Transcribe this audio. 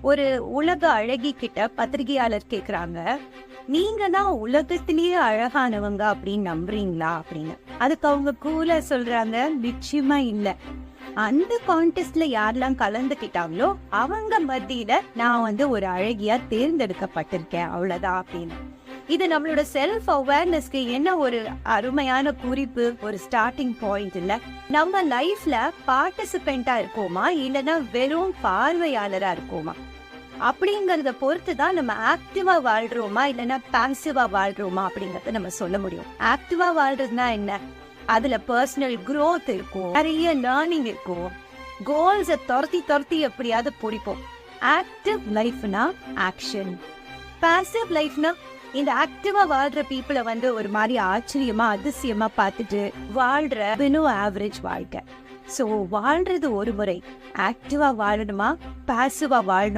ஒரு உலக அழகி கிட்ட பத்திரிகையாளர் கேக்குறாங்க, நீங்க தான் உலகத்திலேயே அழகானவங்க அப்படின்னு நம்புறீங்களா அப்படின்னு. அதுக்கு அவங்க கூலா சொல்றாங்க, நிச்சயமா இல்ல. அந்த கான்டெஸ்ட்ல யாரெல்லாம் கலந்துக்கிட்டாங்களோ அவங்க மத்தியில நான் ஒரு அழகியா தேர்ந்தெடுக்கப்பட்டிருக்கேன், அவ்வளவுதான் அப்படின்னு. இது நம்மளோட செல்ஃப் அவேர்னஸ்க்கு என்ன ஒரு அருமையான குறிப்பு, ஒரு ஸ்டார்டிங் பாயிண்ட் இல்ல. நம்ம லைஃப்ல பார்ட்டிசிபெண்டா இருக்கோமா இல்லைன்னா வெறும் பார்வையாளரா இருக்கோமா அப்படிங்கறத பொறுத்து தான் நம்ம ஆக்டிவா வாழ்றோமா இல்லைன்னா பாசிவா வாழ்றோமா அப்படிங்கறத நம்ம சொல்ல முடியும். ஆக்டிவா வாழ்றதுனா என்ன? அதுல பர்சனல் growth இருக்கும், நிறைய லேர்னிங் இருக்கும், கோல்ஸை துரத்தி எப்படியாவது பிடிப்போம். ஆக்டிவ் லைஃப்னா ஆக்ஷன், பாசிவ் லைஃப்னா இந்த ஆக்டிவா வாழ்ற பீப்புளை ஒரு மாதிரி ஆச்சரியமா அதிசயமா பார்த்துட்டு வாழ்ற பினோ ஆவரேஜ் வாழ்க்கை. சோ வாழ்றது ஒரு முறை, ஆக்டிவா வாழணுமா பாசிவா வாழணும்